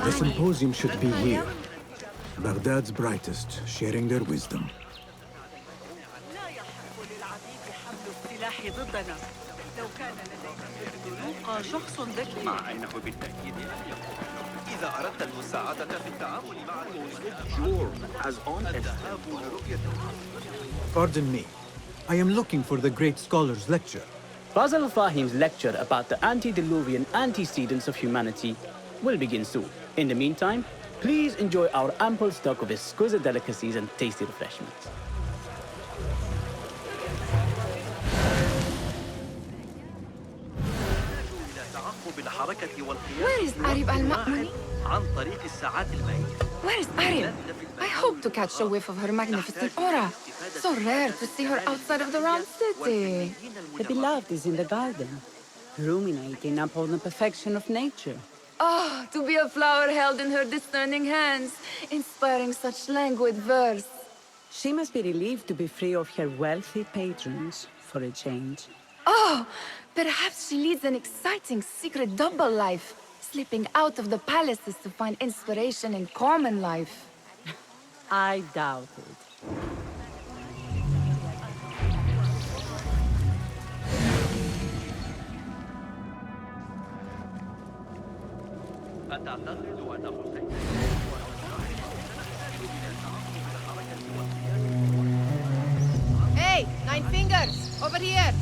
The symposium should be here. Baghdad's brightest, sharing their wisdom. Pardon me. I am looking for the great scholar's lecture. Basil Fahim's lecture about the antediluvian antecedents of humanity will begin soon. In the meantime, please enjoy our ample stock of exquisite delicacies and tasty refreshments. Where is Arib al-Ma'muni? Where is Arib? I hope to catch a whiff of her magnificent aura. So rare to see her outside of the round city. The beloved is in the garden, ruminating upon the perfection of nature. Oh, to be a flower held in her discerning hands, inspiring such languid verse. She must be relieved to be free of her wealthy patrons, for a change. Oh, perhaps she leads an exciting secret double life, slipping out of the palaces to find inspiration in common life. I doubt it. Hey, Nine Fingers, over here!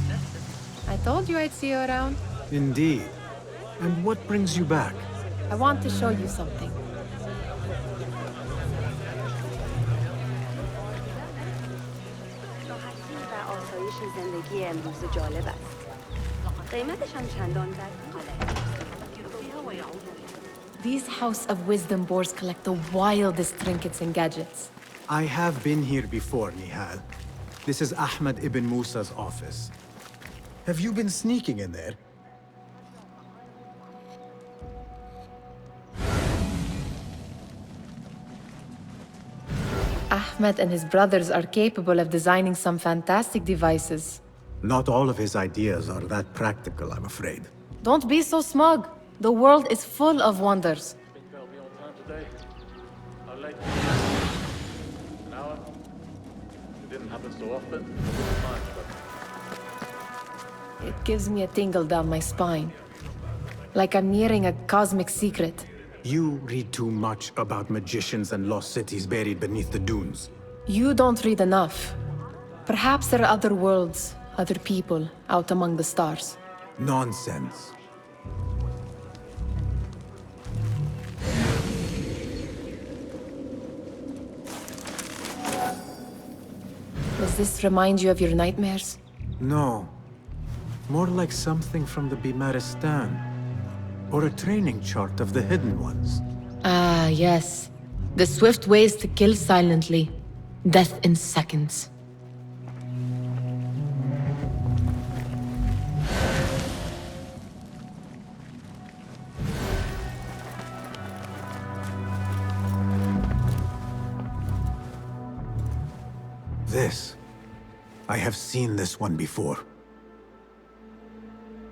I told you I'd see you around. Indeed. And what brings you back? I want to show you something. These House of Wisdom boards collect the wildest trinkets and gadgets. I have been here before, Nihal. This is Ahmed ibn Musa's office. Have you been sneaking in there? Ahmed and his brothers are capable of designing some fantastic devices. Not all of his ideas are that practical, I'm afraid. Don't be so smug. The world is full of wonders. It gives me a tingle down my spine. Like I'm nearing a cosmic secret. You read too much about magicians and lost cities buried beneath the dunes. You don't read enough. Perhaps there are other worlds, other people, out among the stars. Nonsense. Does this remind you of your nightmares? No. More like something from the Bimaristan. Or a training chart of the Hidden Ones. Ah, yes. The swift ways to kill silently. Death in seconds. This. I have seen this one before.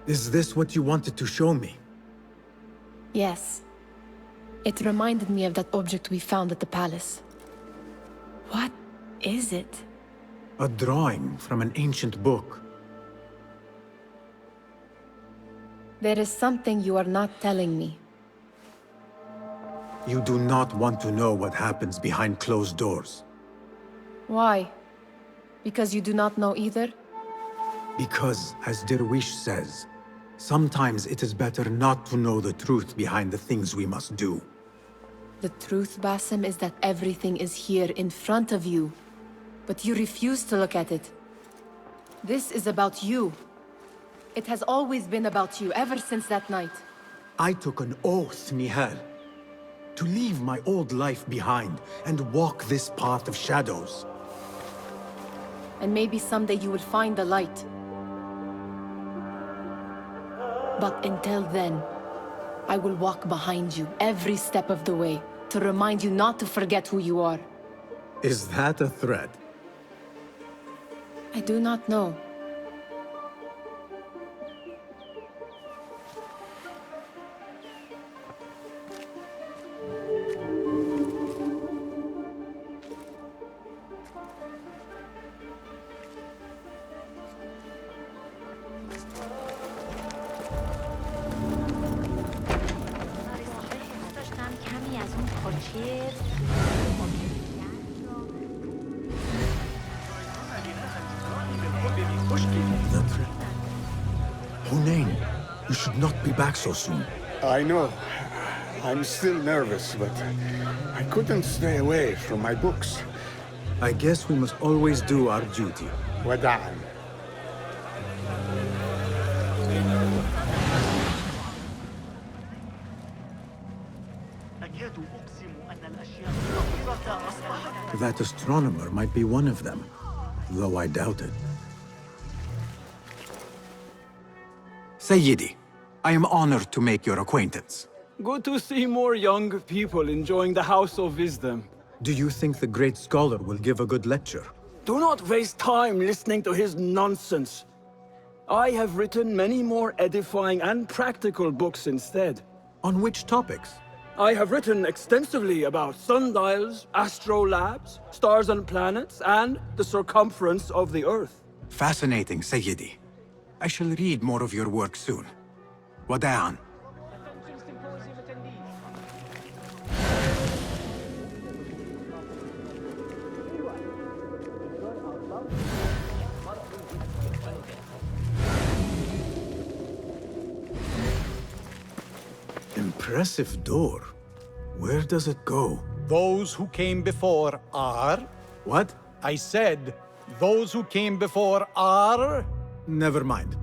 Is this what you wanted to show me? Yes. It reminded me of that object we found at the palace. What is it? A drawing from an ancient book. There is something you are not telling me. You do not want to know what happens behind closed doors. Why? Because you do not know either? Because, as Derwish says, sometimes it is better not to know the truth behind the things we must do. The truth, Basim, is that everything is here in front of you. But you refuse to look at it. This is about you. It has always been about you, ever since that night. I took an oath, Nihal, to leave my old life behind and walk this path of shadows. and maybe someday you will find the light. But until then, I will walk behind you every step of the way to remind you not to forget who you are. Is that a threat? I do not know. The threat. Hunain, you should not be back so soon. I know. I'm still nervous, but I couldn't stay away from my books. I guess we must always do our duty. وداعاً. That astronomer might be one of them, though I doubt it. Sayyidi, I am honored to make your acquaintance. Good to see more young people enjoying the House of Wisdom. Do you think the great scholar will give a good lecture? Do not waste time listening to his nonsense. I have written many more edifying and practical books instead. On which topics? I have written extensively about sundials, astrolabes, stars and planets, and the circumference of the Earth. Fascinating, Sayyidi. I shall read more of your work soon. Wada'an. Impressive door. Where does it go? Those who came before are... What? I said, those who came before are... Never mind.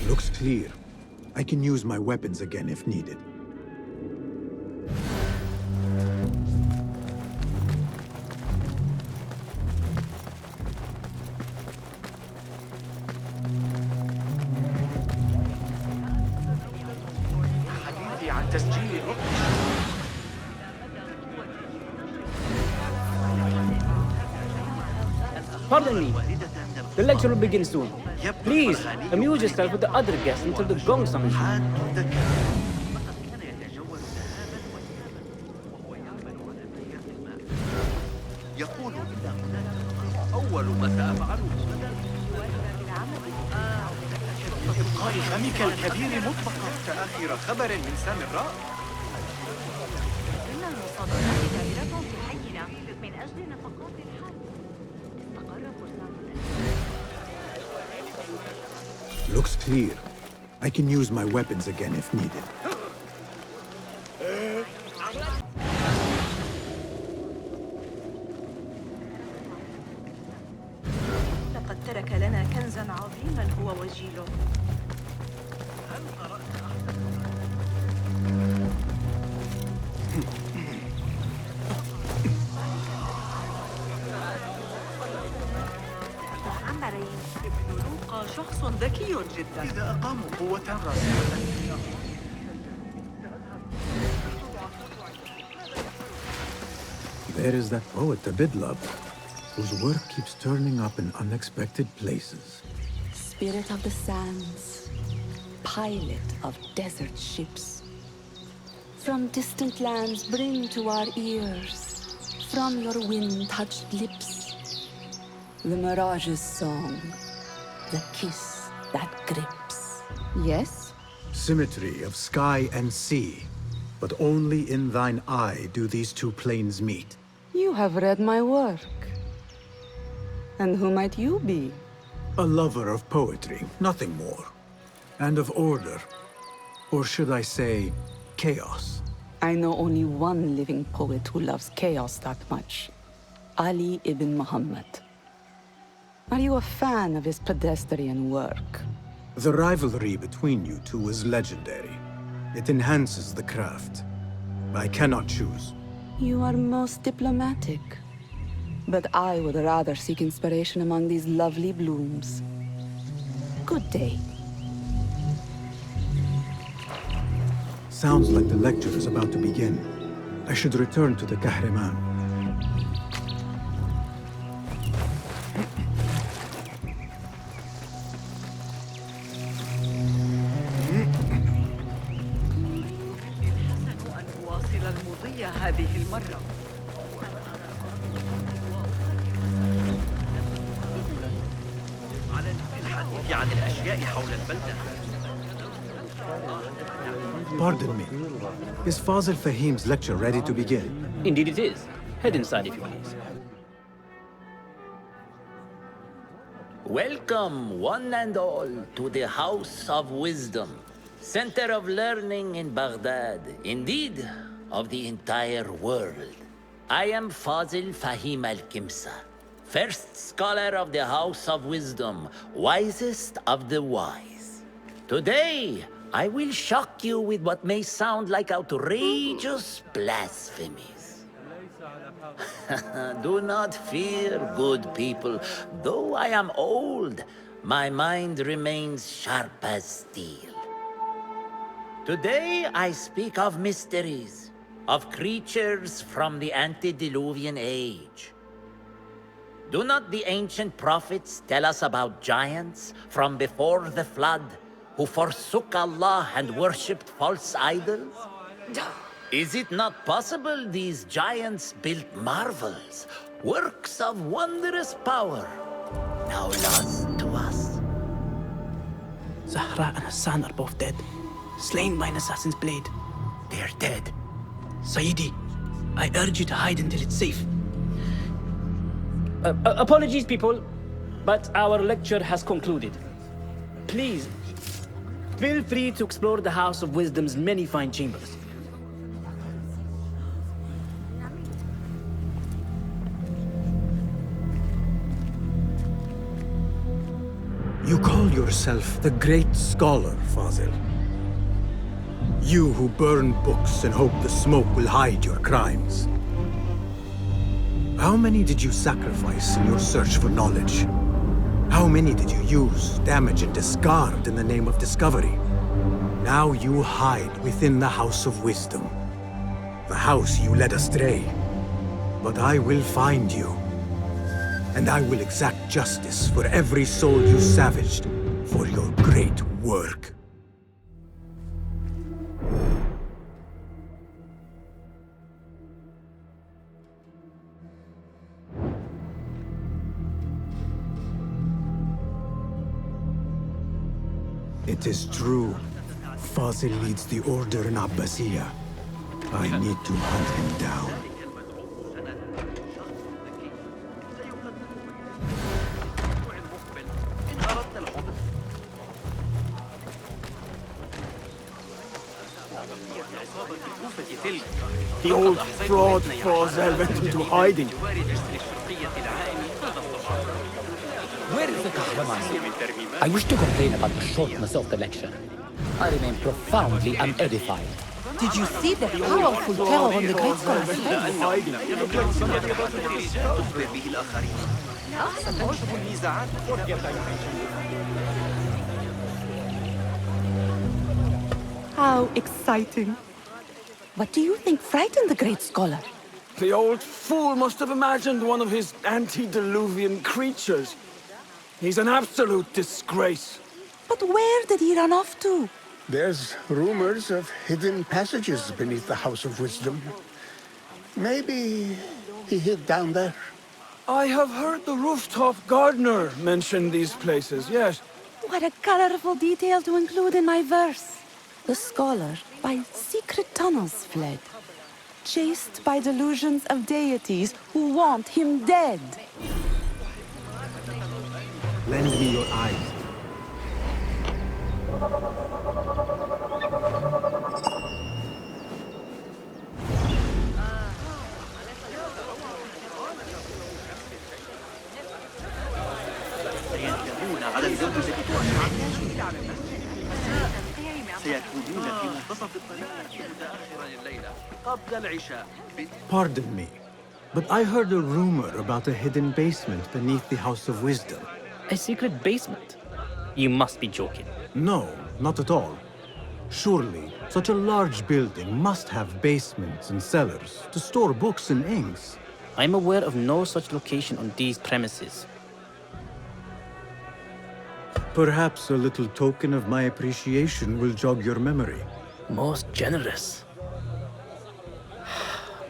Looks clear. I can use my weapons again if needed. Pardon me. The lecture will begin soon. Please, amuse yourself with the other guests until the gong summons you. يقول إن هناك أول ما سأفعله إبقاء فمك الكبير مطلقا كآخر خبر من سامراء. إن المصادرات دائرة في حينا من أجل نفقات الحرب. استقر فرسان. Looks clear. I can use my weapons again if needed. لقد ترك لنا كنزا عظيما هو وجيله. شخص ذكي جدا. إذا أقاموا قوة راسخة. There is that poet Abidlab, whose work keeps turning up in unexpected places. Spirit of the sands, pilot of desert ships. From distant lands bring to our ears, from your wind-touched lips, the Mirage's song, the kiss that grips. Yes? Symmetry of sky and sea, but only in thine eye do these two planes meet. You have read my work. And who might you be? A lover of poetry, nothing more. And of order. Or should I say, chaos. I know only one living poet who loves chaos that much. Ali ibn Muhammad. Are you a fan of his pedestrian work? The rivalry between you two is legendary. It enhances the craft. I cannot choose. You are most diplomatic. But I would rather seek inspiration among these lovely blooms. Good day. Sounds like the lecture is about to begin. I should return to the Kahraman. هذه المرة. على الحديث عن الأشياء حول البلدة. Pardon me. Is Fazil Fahim's lecture ready to begin? Indeed it is. Head inside if you please. Welcome, one and all, to the House of Wisdom, center of learning in Baghdad, indeed, of the entire world. I am Fazil Fahim al-Kimsa, first scholar of the House of Wisdom, wisest of the wise. Today, I will shock you with what may sound like outrageous blasphemies. Do not fear, good people. Though I am old, my mind remains sharp as steel. Today, I speak of mysteries, of creatures from the antediluvian age. Do not the ancient prophets tell us about giants from before the flood who forsook Allah and worshipped false idols? Is it not possible these giants built marvels, works of wondrous power, now lost to us? Zahra and Hassan are both dead, slain by an assassin's blade. They're dead. Sayyidi, I urge you to hide until it's safe. Apologies, people, but our lecture has concluded. Please, feel free to explore the House of Wisdom's many fine chambers. You call yourself the great scholar, Fazil. You who burn books and hope the smoke will hide your crimes. How many did you sacrifice in your search for knowledge? How many did you use, damage, and discard in the name of discovery? Now you hide within the House of Wisdom. The house you led astray. But I will find you. And I will exact justice for every soul you savaged for your great work. It is true. Fazil leads the order in Abbasiyah. I need to hunt him down. The old fraud Fazil went into hiding. Where is the Kahraman? I wish to complain about the shortness of the lecture. I remain profoundly unedified. Did you see the powerful terror on the great scholar's face? How exciting. What do you think frightened the great scholar? The old fool must have imagined one of his antediluvian creatures. He's an absolute disgrace. But where did he run off to? There's rumors of hidden passages beneath the House of Wisdom. Maybe he hid down there. I have heard the rooftop gardener mention these places, yes. What a colorful detail to include in my verse. The scholar by secret tunnels fled, chased by delusions of deities who want him dead. Lend me your eyes. سيكونون في منتصف الطريق متأخرا الليلة قبل العشاء. Pardon me, but I heard a rumor about a hidden basement beneath the House of Wisdom. A secret basement? You must be joking. No, not at all. Surely, such a large building must have basements and cellars to store books and inks. I'm aware of no such location on these premises. Perhaps a little token of my appreciation will jog your memory. Most generous.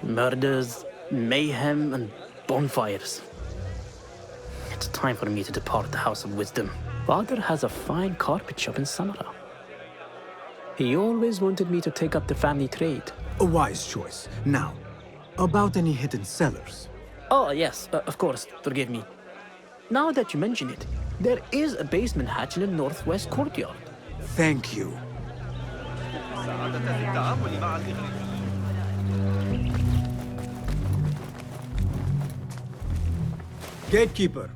Murders, mayhem, and bonfires. It's time for me to depart the House of Wisdom. Father has a fine carpet shop in Samara. He always wanted me to take up the family trade. A wise choice. Now, about any hidden cellars. Oh, yes, of course, forgive me. Now that you mention it, there is a basement hatch in the northwest courtyard. Thank you. Gatekeeper,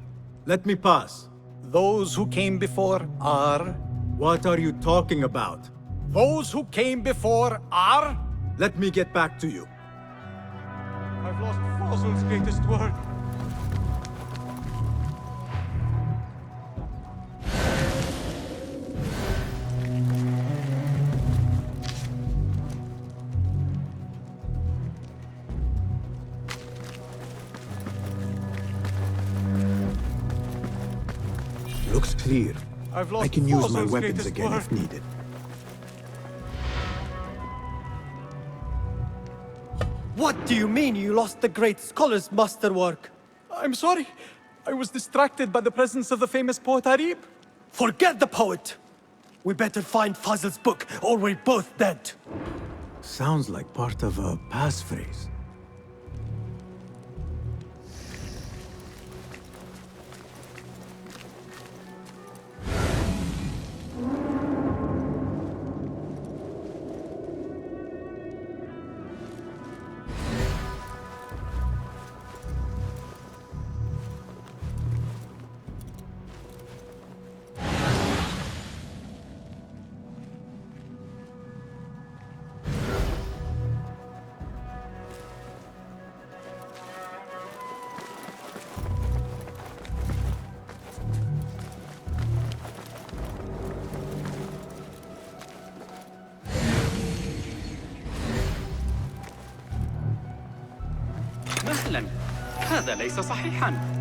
let me pass. Those who came before are... What are you talking about? Those who came before are... Let me get back to you. I've lost Fossil's greatest word. Looks clear. I can use my weapons again if needed. What do you mean you lost the great scholar's masterwork? I'm sorry. I was distracted by the presence of the famous poet Arib. Forget the poet! We better find Fazl's book, or we're both dead. Sounds like part of a passphrase. مهلا، هذا ليس صحيحا.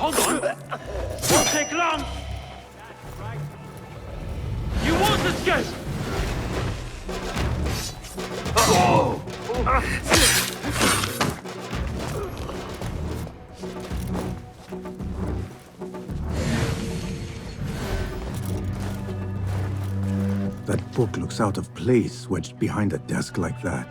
Hold on! Won't take long! You won't escape! That book looks out of place wedged behind a desk like that.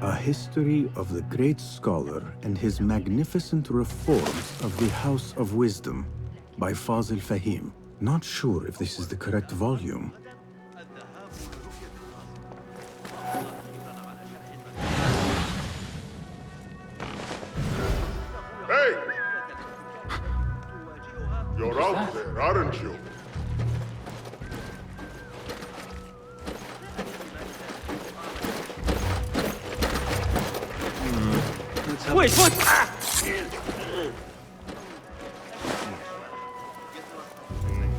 A history of the great scholar and his magnificent reforms of the House of Wisdom by Fazil Fahim. Not sure if this is the correct volume. Hey! You're out there, aren't you? Wait, what?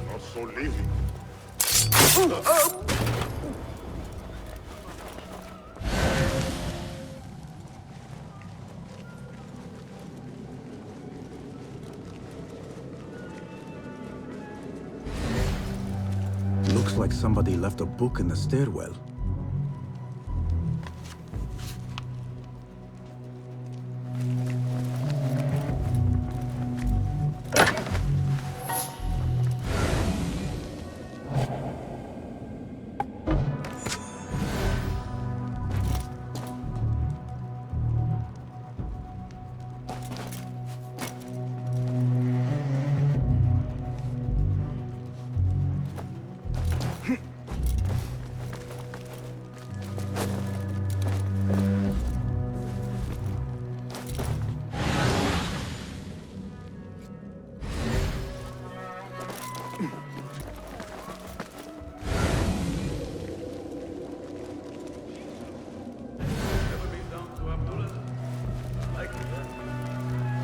Not so easy. Looks like somebody left a book in the stairwell.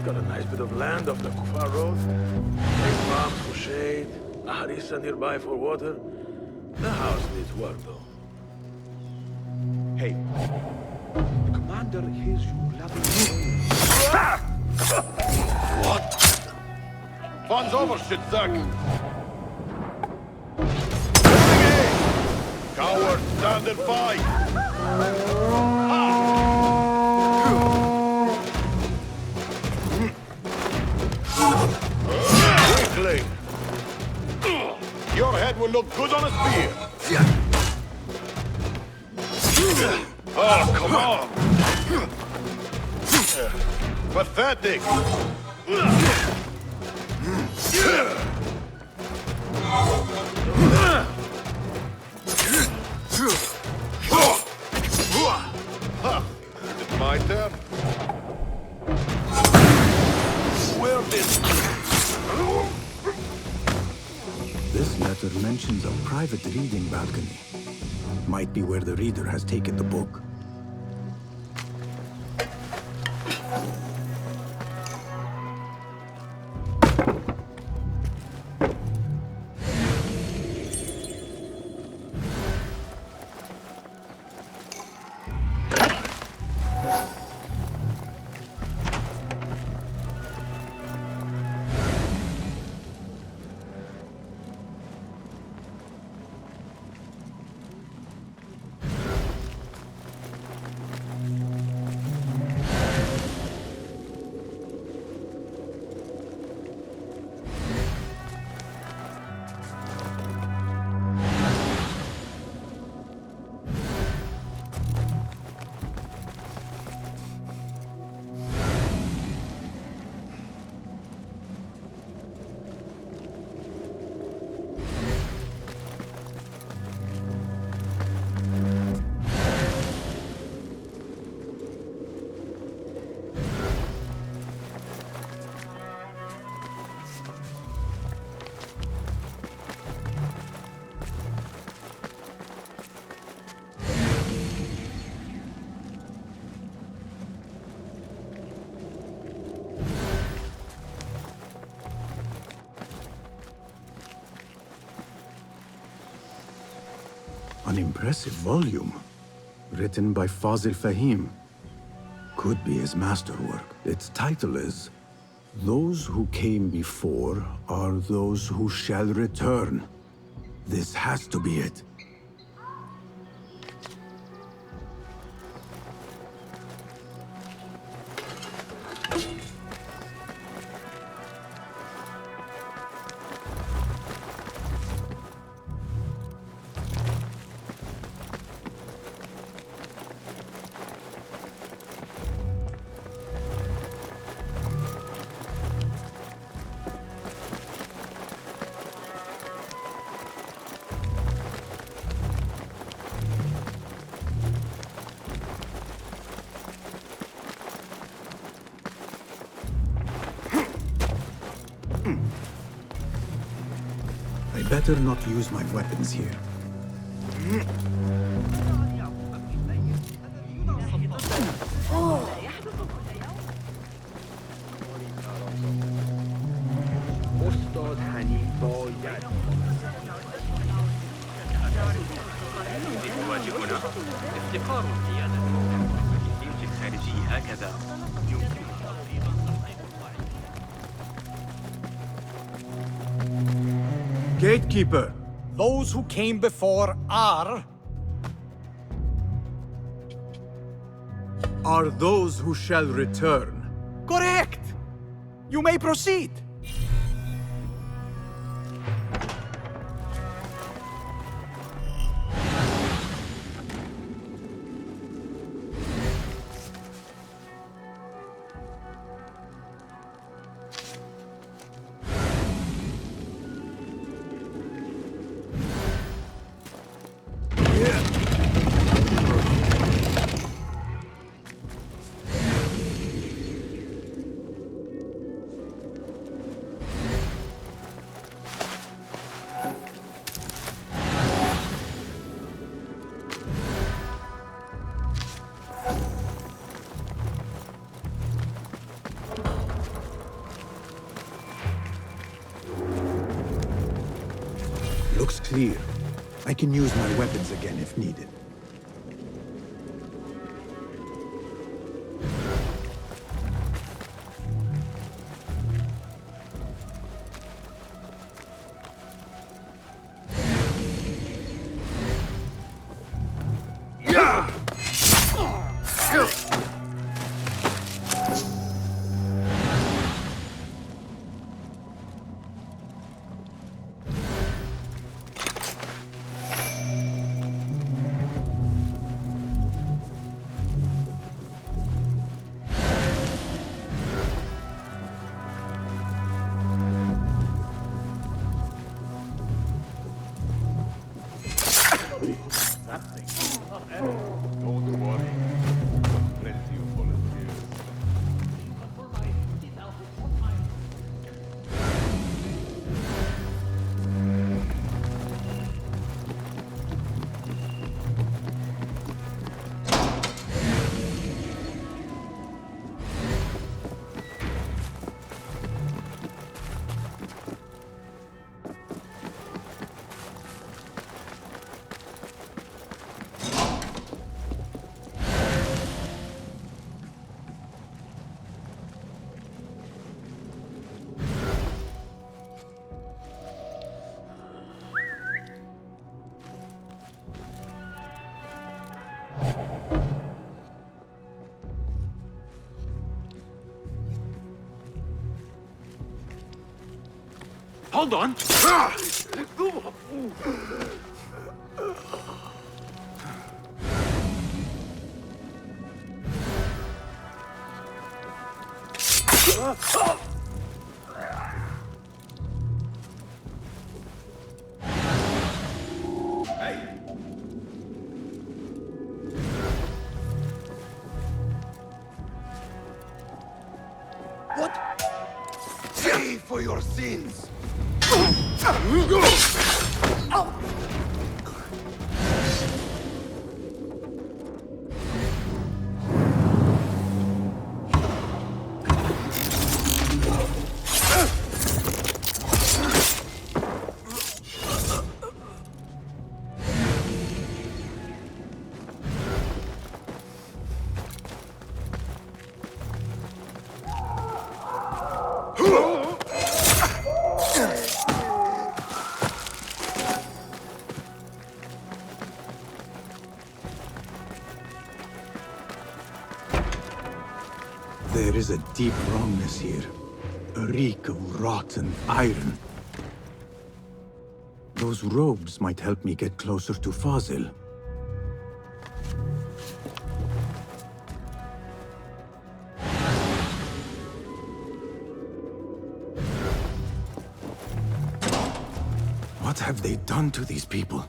Got a nice bit of land off the Kufar Road. Big farms for shade, a harissa nearby for water. The house needs work, though. Hey, the commander hears you laughing. What? Fun's over, Shitzak. Coward, stand and fight! Weakling! Your head will look good on a spear! Oh, come on! Pathetic! Is it my turn? Where This letter mentions a private reading balcony. Might be where the reader has taken the book. An impressive volume, written by Fazil Fahim. Could be his masterwork. Its title is, "Those who came before are those who shall return." This has to be it. I better not use my weapons here. أستاذ حنين باید واجبنا افتقار القيادة الجيش الخارجي هكذا يمكن Gatekeeper! Those who came before are those who shall return. correct! You may proceed! Looks clear. I can use my weapons again if needed. Don't worry. Plenty of volunteers. Hold on! What? Pay for your sins! There is a deep wrongness here. A reek of rotten iron. Those robes might help me get closer to Fazil. What have they done to these people?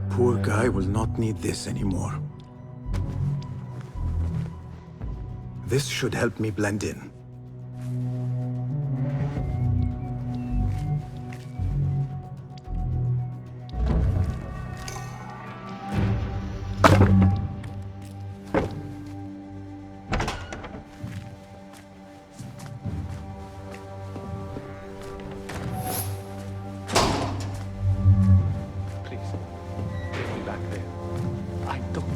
Poor guy will not need this anymore. This should help me blend in.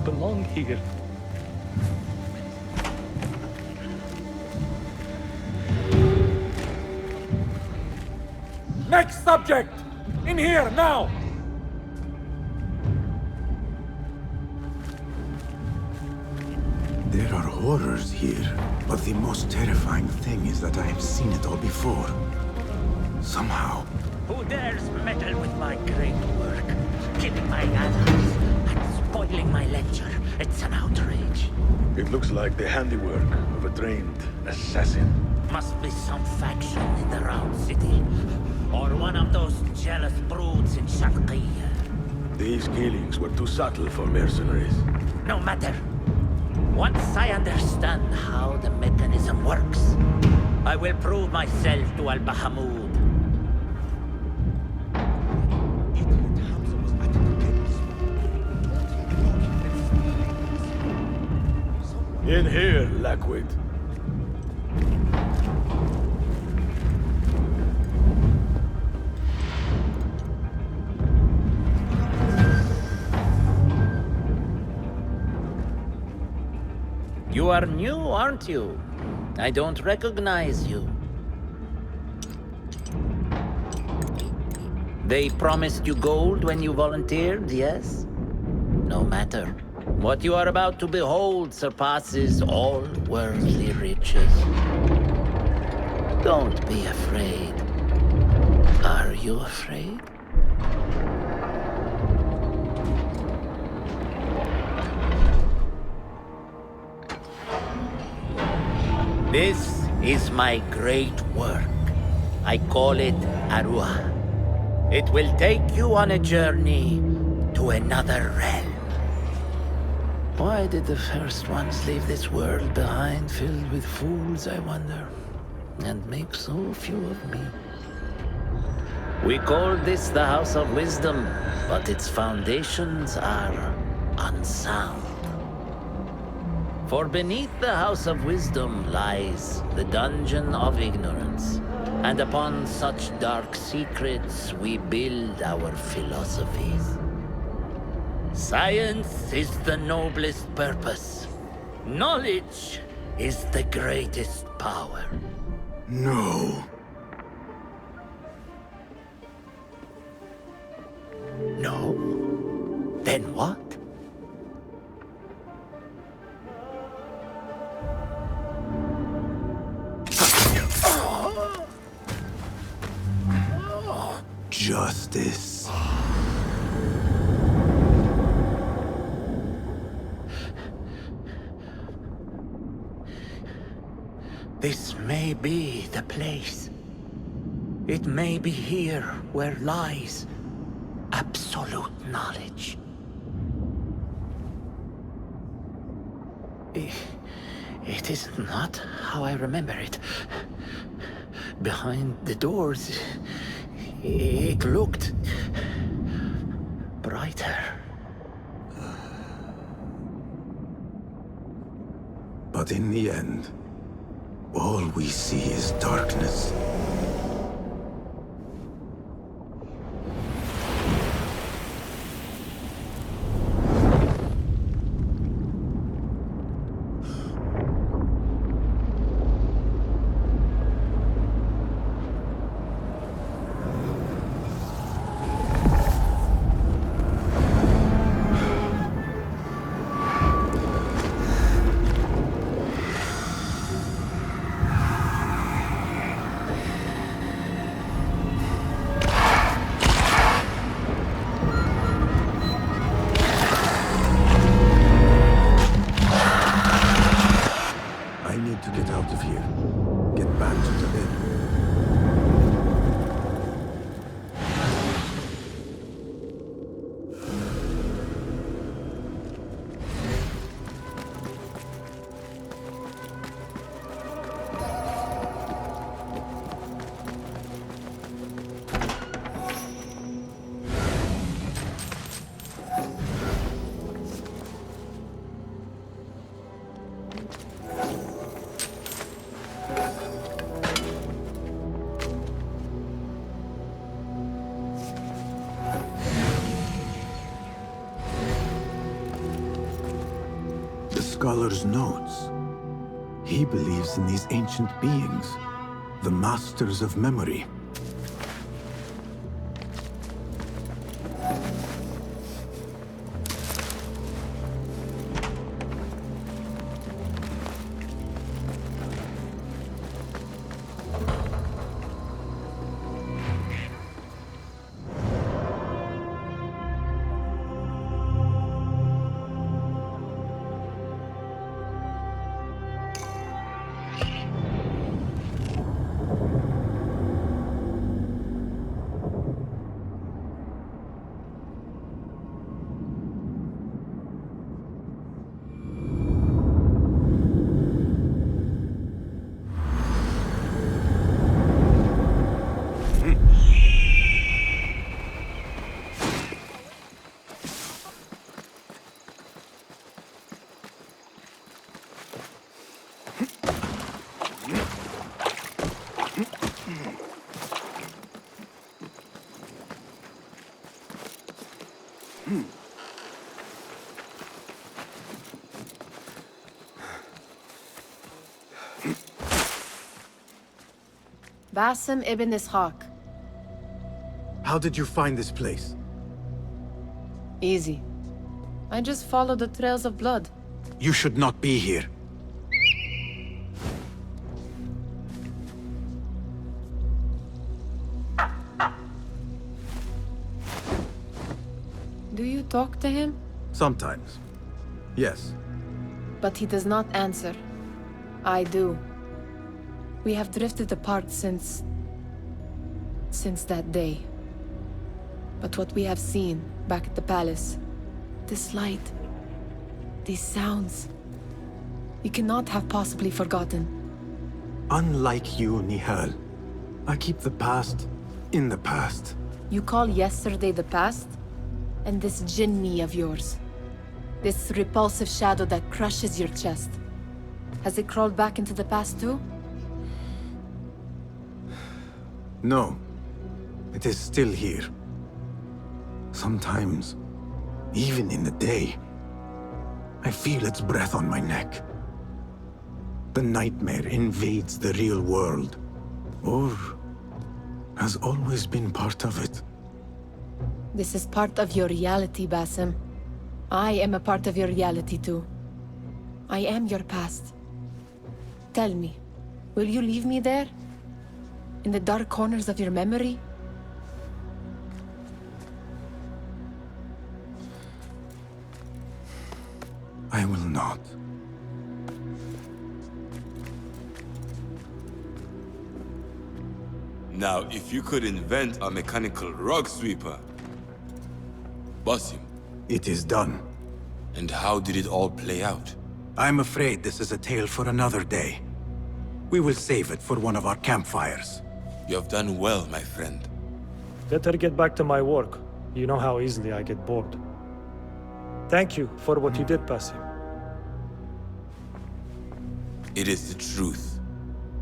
Belong here. Next subject! In here, now! There are horrors here, but the most terrifying thing is that I have seen it all before. Somehow. Who dares meddle with my great work? Killing my allies and spoiling my lecture. It's an outrage. It looks like the handiwork of a trained assassin. Must be some faction in the Round City. Or one of those jealous broods in Sharqiyya. These killings were too subtle for mercenaries. No matter. Once I understand how the mechanism works, I will prove myself to Al-Bahamud. Blackwood. You are new, aren't you? I don't recognize you. They promised you gold when you volunteered, yes? No matter. What you are about to behold surpasses all worldly riches. Don't be afraid. Are you afraid? This is my great work. I call it Arua. It will take you on a journey to another realm. Why did the first ones leave this world behind filled with fools, I wonder, and make so few of me? We call this the House of Wisdom, but its foundations are unsound. For beneath the House of Wisdom lies the Dungeon of Ignorance, and upon such dark secrets we build our philosophies. Science is the noblest purpose. Knowledge is the greatest power. No. No? Then what? Justice. This may be the place. It may be here where lies absolute knowledge. It is not how I remember it. Behind the doors, it looked brighter. But in the end, all we see is darkness. Scholar's notes. He believes in these ancient beings, the masters of memory. Basim ibn Ishaq. How did you find this place? Easy. I just follow the trails of blood. You should not be here. Do you talk to him? Sometimes. Yes. But he does not answer. I do. We have drifted apart since that day. But what we have seen back at the palace, this light, these sounds, you cannot have possibly forgotten. Unlike you, Nihal, I keep the past in the past. You call yesterday the past? And this jinni of yours, this repulsive shadow that crushes your chest, has it crawled back into the past too? No. It is still here. Sometimes, even in the day, I feel its breath on my neck. The nightmare invades the real world, or has always been part of it. This is part of your reality, Basim. I am a part of your reality too. I am your past. Tell me, will you leave me there? In the dark corners of your memory? I will not. Now, if you could invent a mechanical rug sweeper, Basim. It is done. And how did it all play out? I'm afraid this is a tale for another day. We will save it for one of our campfires. You have done well, my friend. Better get back to my work. You know how easily I get bored. Thank you for what you did, Basim. It is the truth.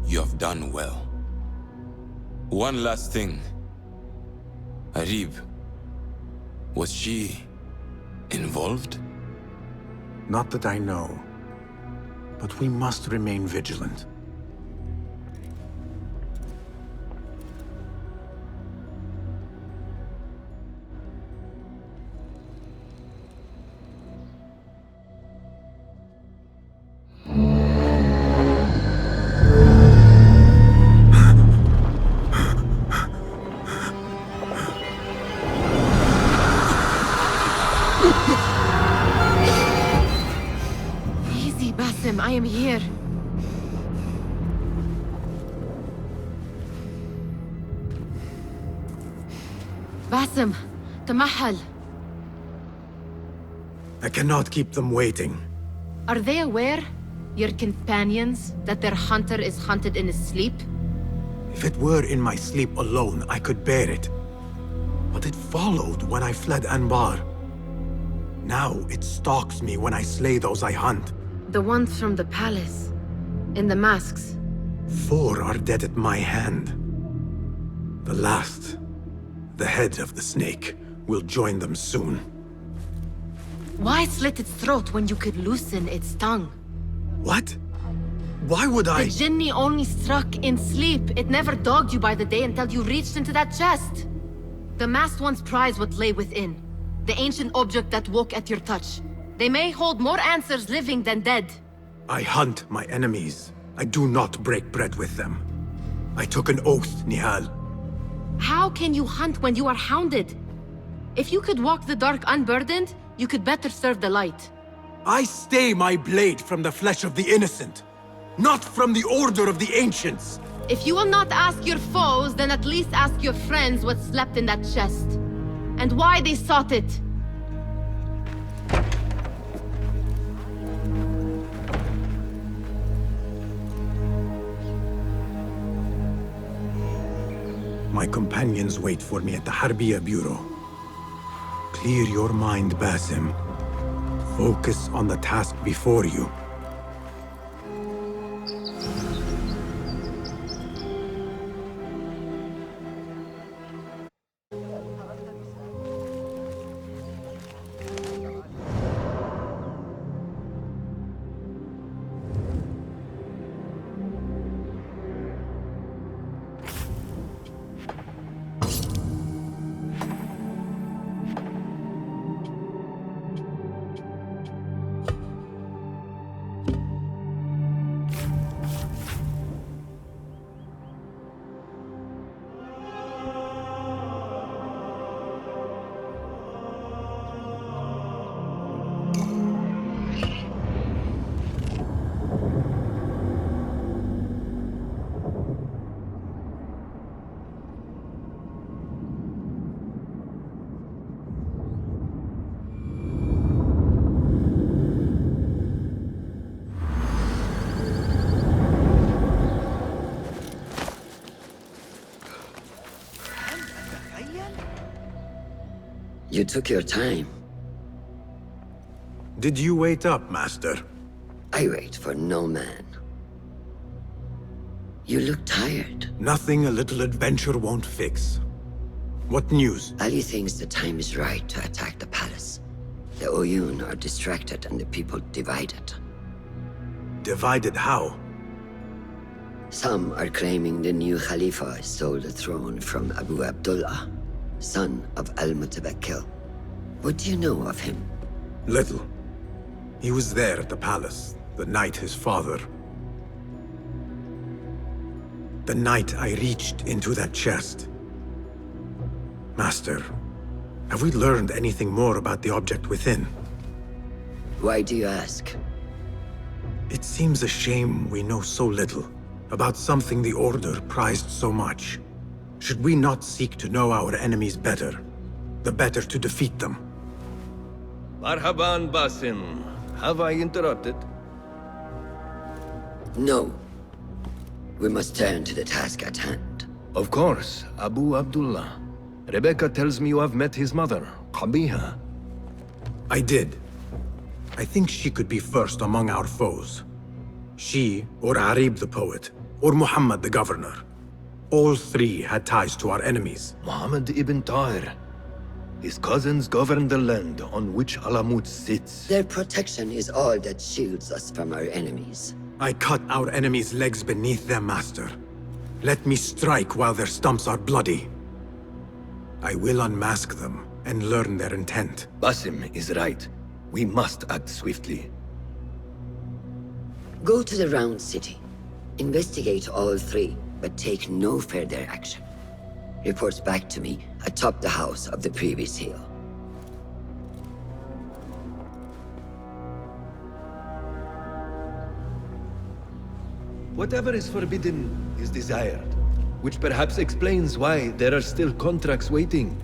You have done well. One last thing. Arib, was she involved? Not that I know. But we must remain vigilant. Easy, Basim, I am here. Basim, Tamahal. I cannot keep them waiting. Are they aware, your companions, that their hunter is hunted in his sleep? If it were in my sleep alone, I could bear it. But it followed when I fled Anbar. Now it stalks me when I slay those I hunt. The ones from the palace, in the masks. 4 are dead at my hand. The last, the head of the snake, will join them soon. Why slit its throat when you could loosen its tongue? What? Why would I? The jinni only struck in sleep. It never dogged you by the day until you reached into that chest. The masked ones prize what lay within. The ancient object that woke at your touch. They may hold more answers living than dead. I hunt my enemies. I do not break bread with them. I took an oath, Nihal. How can you hunt when you are hounded? If you could walk the dark unburdened, you could better serve the light. I stay my blade from the flesh of the innocent, not from the order of the ancients. If you will not ask your foes, then at least ask your friends what slept in that chest. And why they sought it. My companions wait for me at the Harbiya Bureau. Clear your mind, Basim. Focus on the task before you. You took your time. Did you wait up, Master? I wait for no man. You look tired. Nothing a little adventure won't fix. What news? Ali thinks the time is right to attack the palace. The Oyun are distracted and the people divided. Divided how? Some are claiming the new Khalifa stole the throne from Abu Abdullah, son of Al-Mutawakkil. What do you know of him? Little. He was there at the palace, the night his father... The night I reached into that chest. Master, have we learned anything more about the object within? Why do you ask? It seems a shame we know so little about something the Order prized so much. Should we not seek to know our enemies better, the better to defeat them? Marhaban, Basim. Have I interrupted? No. We must turn to the task at hand. Of course, Abu Abdullah. Rebecca tells me you have met his mother, Qabiha. I did. I think she could be first among our foes. She, or Arib the poet, or Muhammad the governor. All three had ties to our enemies. Muhammad ibn Tahir. His cousins govern the land on which Alamut sits. Their protection is all that shields us from our enemies. I cut our enemies' legs beneath them, Master. Let me strike while their stumps are bloody. I will unmask them and learn their intent. Basim is right. We must act swiftly. Go to the Round City. Investigate all three, but take no further action. Report back to me atop the house of the previous hill. Whatever is forbidden is desired, which perhaps explains why there are still contracts waiting.